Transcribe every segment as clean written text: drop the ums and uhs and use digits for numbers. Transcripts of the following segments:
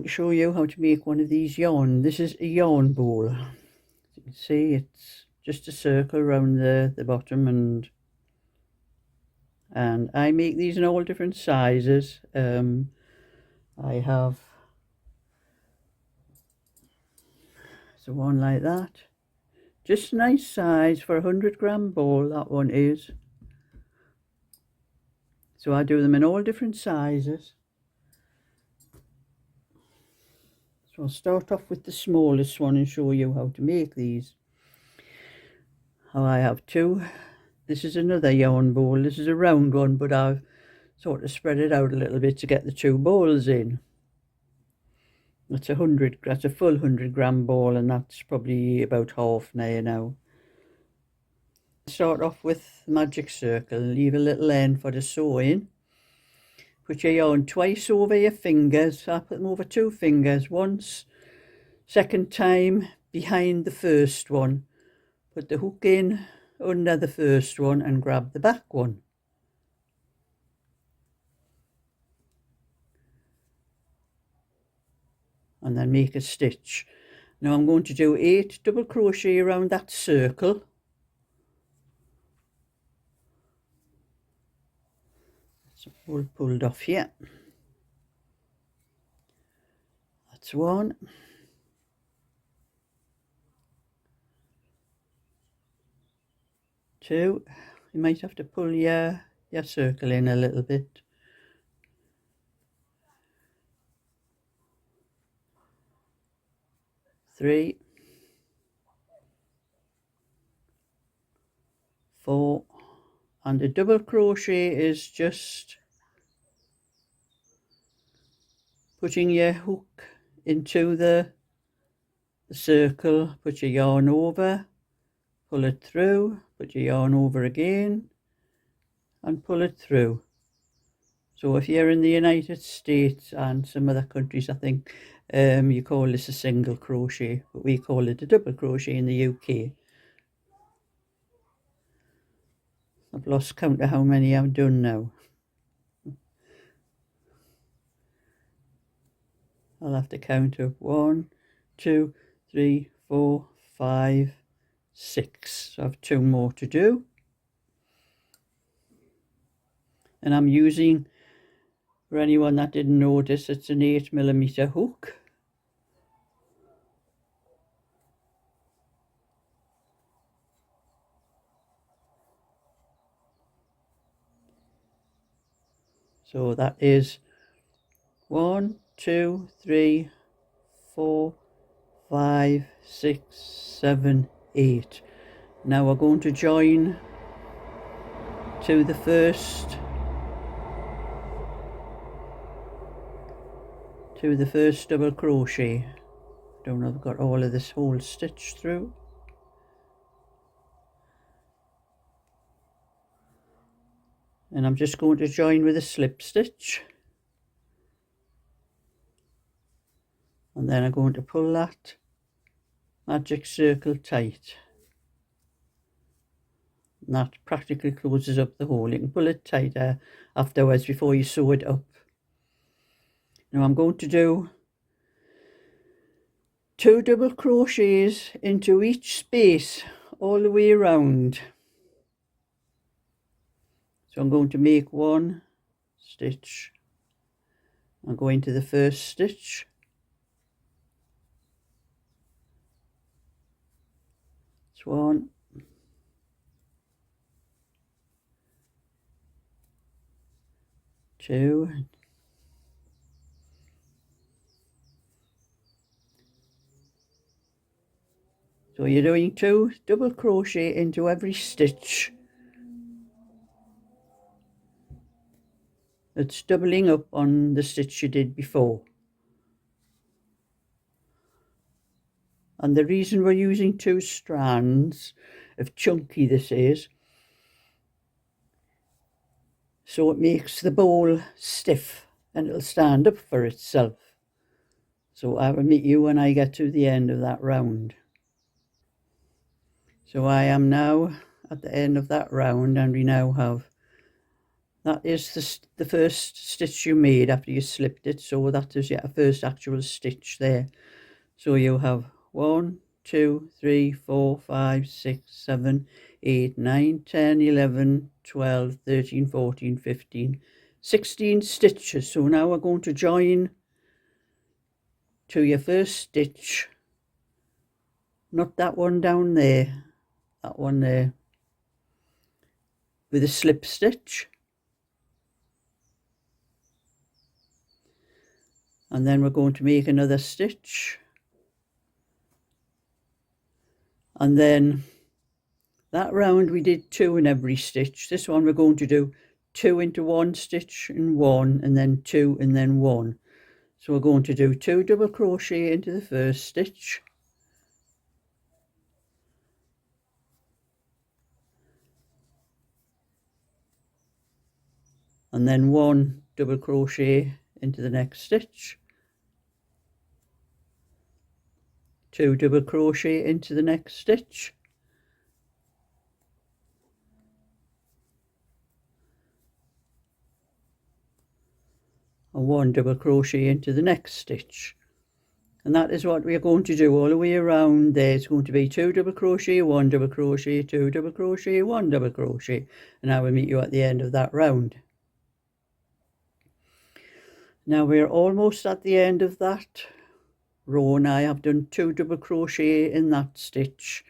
going to show you how to make one of these yarn. This is a yarn bowl. As you can see, it's just a circle around the bottom, and I make these in all different sizes. I have the one like that, just nice size for a 100-gram bowl, that one is. So I do them in all different sizes. So I'll start off with the smallest one and show you how to make these. I have two. This is another yarn bowl. This is a round one, but I've sort of spread it out a little bit to get the two bowls in. That's a full 100-gram ball, and that's probably about half now. Start off with magic circle, leave a little end for the sewing. Put your yarn twice over your fingers. I put them over two fingers once, second time behind the first one. Put the hook in under the first one and grab the back one. And then make a stitch. Now I'm going to do 8 double crochet around that circle. So all pulled off here. That's one. Two. You might have to pull your circle in a little bit. Three. 4. And a double crochet is just putting your hook into the circle, put your yarn over, pull it through, put your yarn over again and pull it through. So if you're in the United States and some other countries, I think you call this a single crochet, but we call it a double crochet in the UK. I've lost count of how many I've done now. I'll have to count up 1, 2, 3, 4, 5, 6. So I have 2 more to do. And I'm using, for anyone that didn't notice, it's an 8mm hook. So that is 1, 2, 3, 4, 5, 6, 7, 8. Now we're going to join to the first double crochet. Don't know if I've got all of this whole stitch through. And I'm just going to join with a slip stitch. And then I'm going to pull that magic circle tight. And that practically closes up the hole. You can pull it tighter afterwards before you sew it up. Now I'm going to do 2 double crochets into each space all the way around. So I'm going to make 1 stitch. I'm going to the first stitch. It's 1. 2. 3. So you're doing 2 double crochet into every stitch. It's doubling up on the stitch you did before. And the reason we're using 2 strands of chunky this is, so it makes the bowl stiff and it'll stand up for itself. So I will meet you when I get to the end of that round. So I am now at the end of that round, and we now have That is the first stitch you made after you slipped it, so that is your first actual stitch there. So you have 1, 2, 3, 4, 5, 6, 7, 8, 9, 10, 11, 12, 13, 14, 15, 16 stitches. So now we're going to join to your first stitch, not that one down there, that one there, with a slip stitch. And then we're going to make another stitch, and then that round we did 2 in every stitch. This one we're going to do 2 into 1 stitch and 1, and then 2 and then 1. So we're going to do 2 double crochet into the first stitch, and then 1 double crochet into the next stitch, 2 double crochet into the next stitch, and 1 double crochet into the next stitch. And that is what we are going to do all the way around there. It's going to be 2 double crochet, 1 double crochet, 2 double crochet, 1 double crochet, and I will meet you at the end of that round. Now we're almost at the end of that row, and I have done 2 double crochet in that stitch,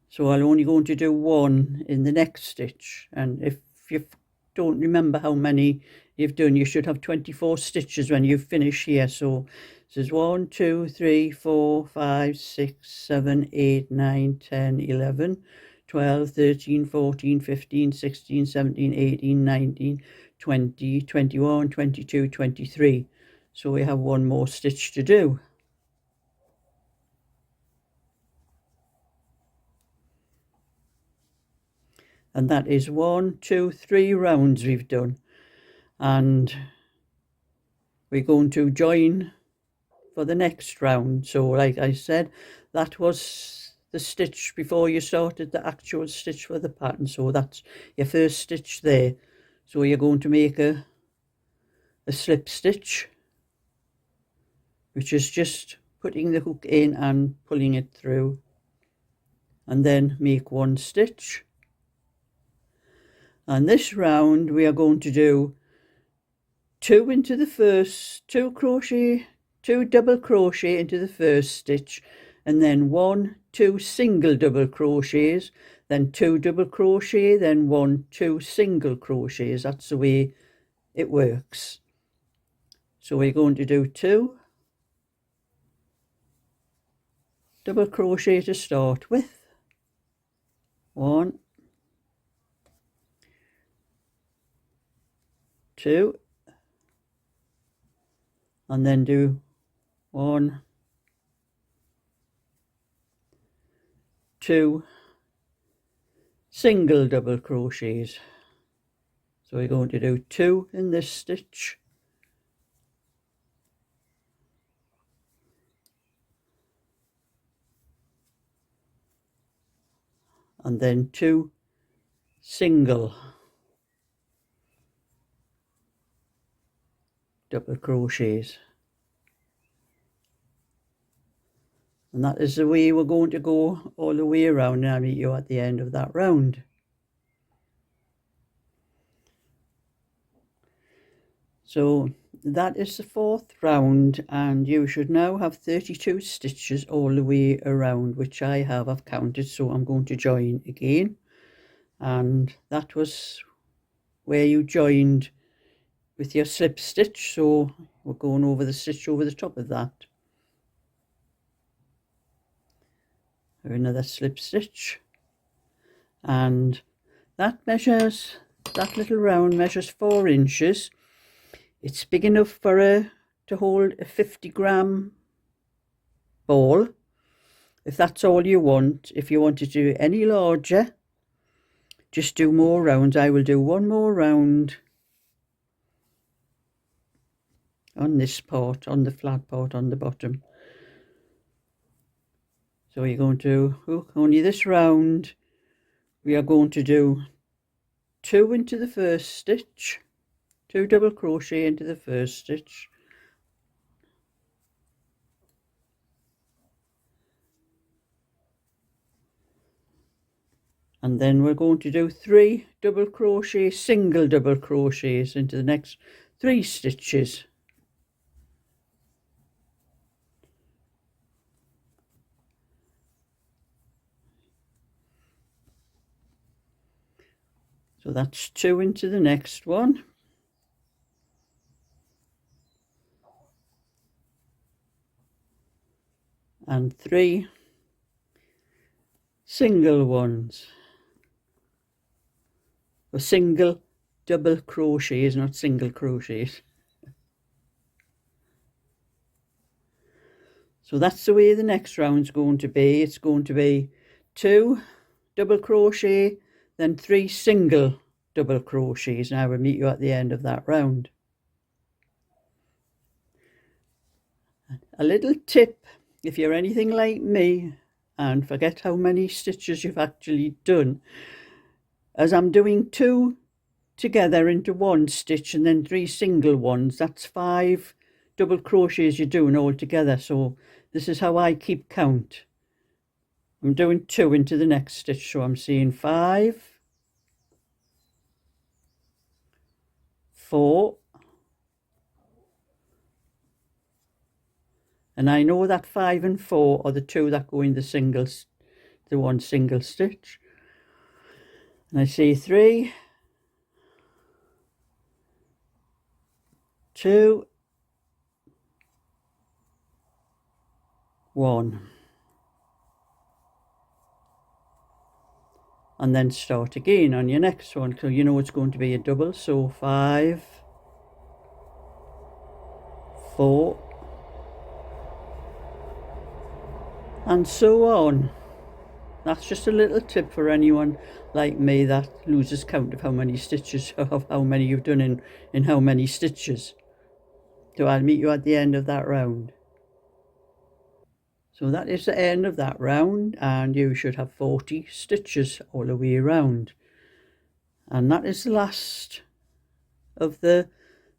so I'm only going to do 1 in the next stitch. And if you don't remember how many you've done, you should have 24 stitches when you finish here. So this is 1, 2, 3, 4, 5, 6, 7, 8, 9, 10, 11, 12, 13, 14, 15, 16, 17, 18, 19, 20, 21, 22, 23. So we have 1 more stitch to do. And that is 1, 2, 3 rounds we've done. And we're going to join for the next round. So like I said, that was the stitch before you started the actual stitch for the pattern. So that's your first stitch there. So you're going to make a slip stitch, which is just putting the hook in and pulling it through, and then make 1 stitch. And this round we are going to do 2 into the first, 2 double crochet into the first stitch, and then 1, 2 single double crochets, then 2 double crochet, then 1, 2 single crochets. That's the way it works. So we're going to do 2 double crochet to start with, 1, 2, and then do 1, 2 single double crochets. So we're going to do 2 in this stitch, and then 2 single double crochets. And that is the way we're going to go all the way around, and I'll meet you at the end of that round. So that is the 4th round, and you should now have 32 stitches all the way around, which I've counted. So I'm going to join again, and that was where you joined with your slip stitch. So we're going over the stitch over the top of that. Another slip stitch, and that little round measures 4 inches. It's big enough for to hold a 50-gram ball, if that's all you want. If you want to do any larger, just do more rounds. I will do 1 more round on this part, on the flat part on the bottom. So you're going to hook only this round. We are going to do 2 into the first stitch, 2 double crochet into the first stitch, and then we're going to do 3 double crochet, single double crochets into the next 3 stitches. So that's 2 into the next one, and 3 single ones, or single double crochets, not single crochets. So that's the way the next round's going to be. It's going to be 2 double crochet, then 3 single double crochets, and I will meet you at the end of that round. A little tip, if you're anything like me and forget how many stitches you've actually done, as I'm doing 2 together into 1 stitch and then 3 single ones, that's 5 double crochets you're doing all together. So this is how I keep count. I'm doing 2 into the next stitch, so I'm seeing 5, 4, and I know that 5 and 4 are the 2 that go in the 1 single stitch, and I see 3, 2, 1, and then start again on your next one, so you know it's going to be a double. So 5, 4, and so on. That's just a little tip for anyone like me that loses count of how many stitches, of how many you've done in how many stitches. So I'll meet you at the end of that round. So that is the end of that round, and you should have 40 stitches all the way around. And that is the last of this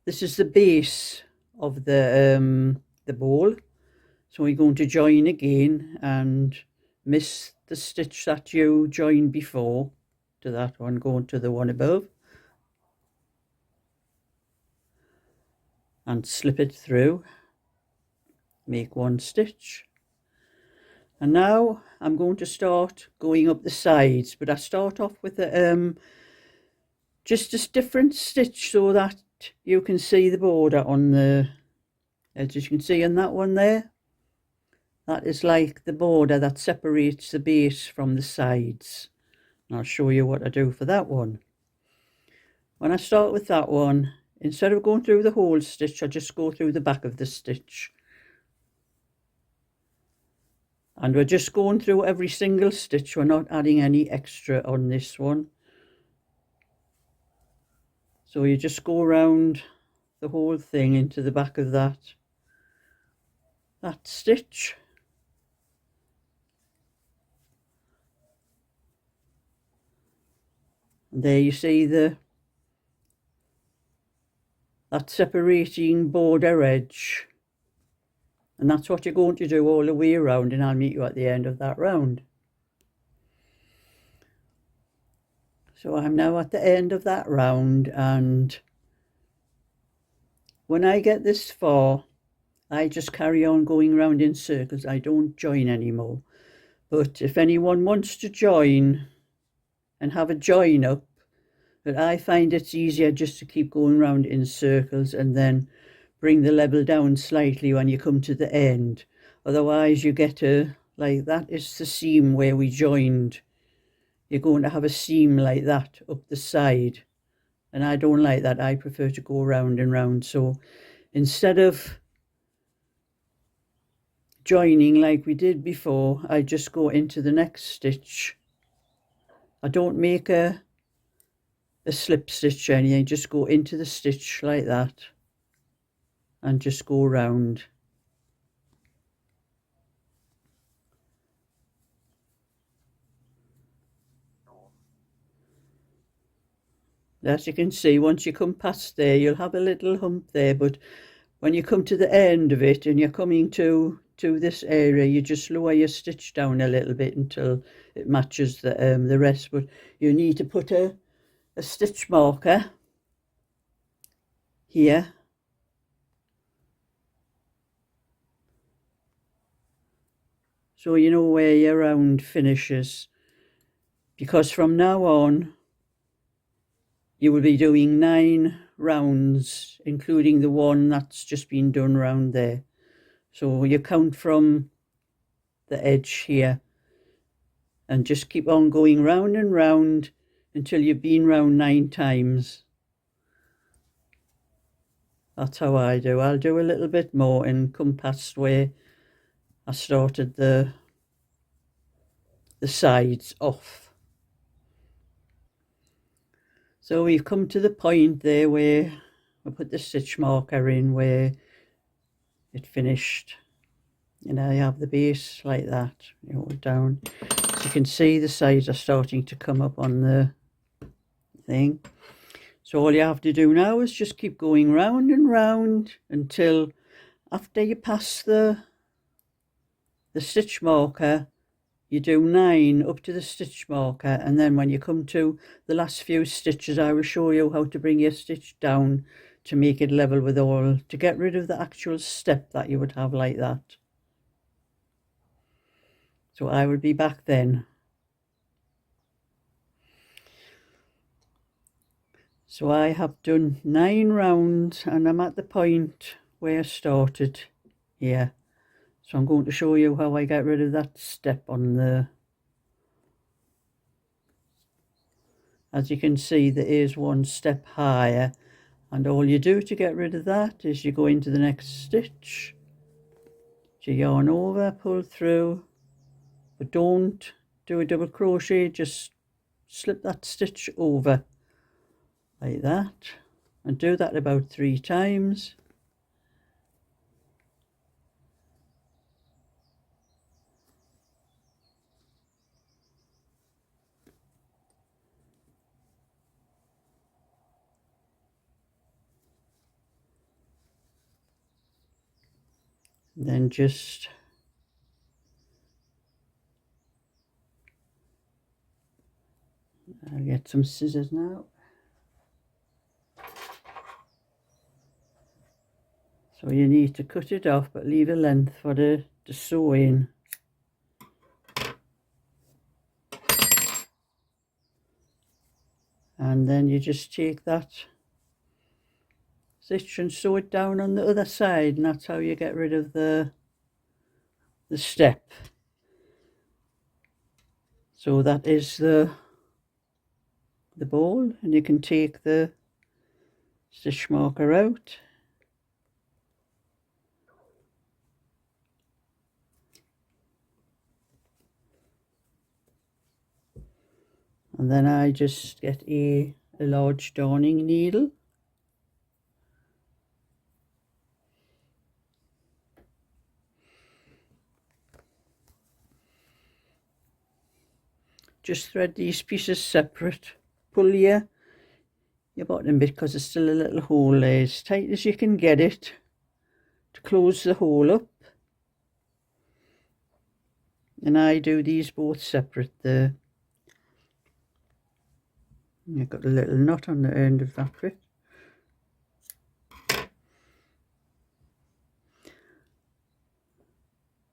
is the base of the ball. So we're going to join again and miss the stitch that you joined before to that one, going to the one above, and slip it through, make 1 stitch. And now I'm going to start going up the sides, but I start off with just a different stitch so that you can see the border on the, as you can see on that one there, that is like the border that separates the base from the sides. And I'll show you what I do for that one. When I start with that one, instead of going through the whole stitch, I just go through the back of the stitch. And we're just going through every single stitch. We're not adding any extra on this one. So you just go around the whole thing into the back of that stitch. And there you see that separating border edge. And that's what you're going to do all the way around, and I'll meet you at the end of that round. So I'm now at the end of that round, and when I get this far, I just carry on going around in circles. I don't join anymore. But if anyone wants to join and have a join up, but I find it's easier just to keep going around in circles and then bring the level down slightly when you come to the end. Otherwise you get like that is the seam where we joined. You're going to have a seam like that up the side, and I don't like that. I prefer to go round and round. So instead of joining like we did before, I just go into the next stitch. I don't make a slip stitch or anything, just go into the stitch like that and just go round. As you can see, once you come past there, you'll have a little hump there, but when you come to the end of it and you're coming to this area, you just lower your stitch down a little bit until it matches the rest. But you need to put a stitch marker here, so you know where your round finishes, because from now on you will be doing 9 rounds, including the one that's just been done round there. So you count from the edge here and just keep on going round and round until you've been round 9 times. That's how I do. I'll do a little bit more and come past where I started the sides off. So we've come to the point there where I put the stitch marker in where it finished, and I have the base like that, you know, down. So you can see the sides are starting to come up on the thing. So all you have to do now is just keep going round and round until after you pass the stitch marker, you do 9 up to the stitch marker, and then when you come to the last few stitches, I will show you how to bring your stitch down to make it level with all, to get rid of the actual step that you would have like that. So I will be back then. So I have done 9 rounds and I'm at the point where I started here. So I'm going to show you how I get rid of that step on the, as you can see, there is one step higher, and all you do to get rid of that is you go into the next stitch, you yarn over, pull through, but don't do a double crochet, just slip that stitch over like that, and do that about 3 times. And then just I'll get some scissors now. So you need to cut it off, but leave a length for the sew in. And then you just take that stitch and sew it down on the other side, and that's how you get rid of the step. So that is the ball, and you can take the stitch marker out. And then I just get a large darning needle. Just thread these pieces separate. Pull your bottom bit, because there's still a little hole there, as tight as you can get it to close the hole up. And I do these both separate there. I've got a little knot on the end of that bit.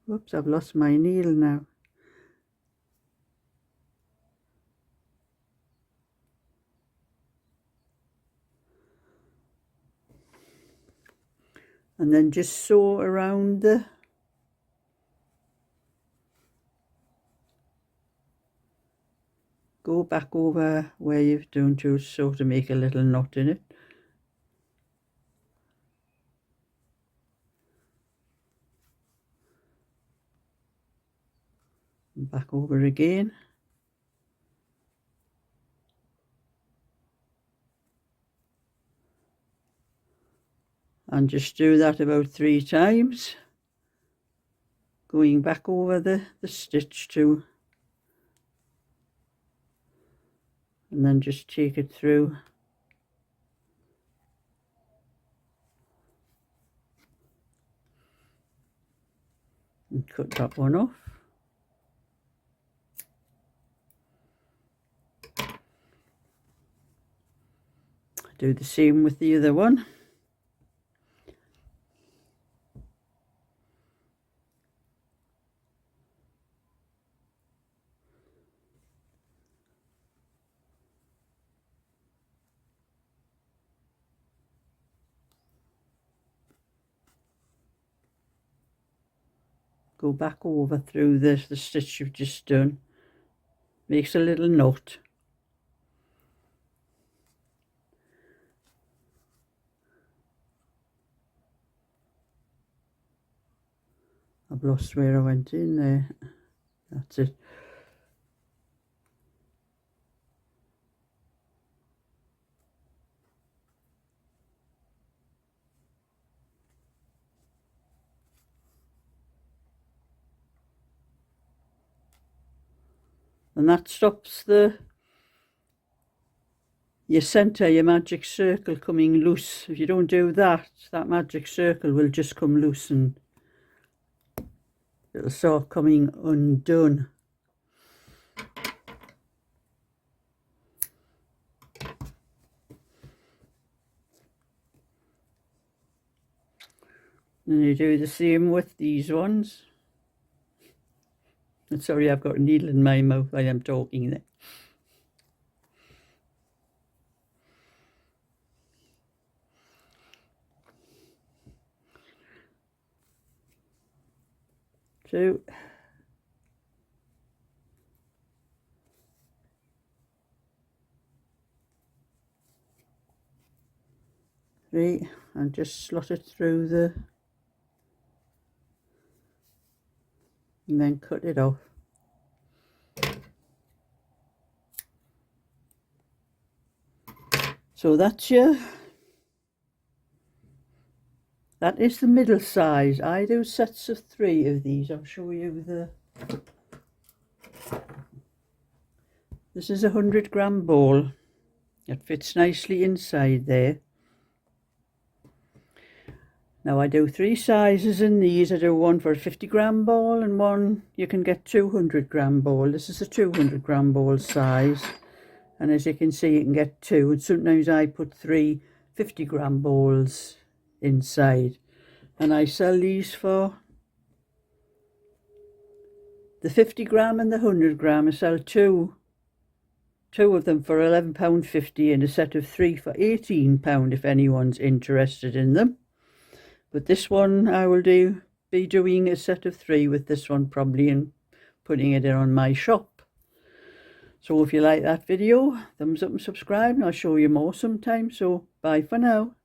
Whoops, I've lost my needle now. And then just sew around the go back over where you've done to sort of make a little knot in it. And back over again. And just do that about 3 times, going back over the stitch too, and then just take it through and cut that one off. Do the same with the other one. Go back over through the stitch you've just done. Makes a little knot. I've lost where I went in there. That's it. And that stops your centre, your magic circle coming loose. If you don't do that, that magic circle will just come loose and it'll start coming undone. And you do the same with these ones. And sorry, I've got a needle in my mouth while I'm talking there. Two. Three, and just slot it through and then cut it off. So that is the middle size. I do sets of 3 of these. I'll show you this is a 100-gram ball. It fits nicely inside there. Now I do 3 sizes in these. I do one for a 50-gram ball and one you can get 200-gram ball. This is a 200-gram ball size, and as you can see you can get 2, and sometimes I put 3 50-gram balls inside, and I sell these for the 50-gram and the 100-gram. I sell two of them for £11.50 and a set of 3 for £18 if anyone's interested in them. But this one I will be doing a set of 3 with this one probably and putting it in on my shop. So if you like that video, thumbs up and subscribe, and I'll show you more sometime. So bye for now.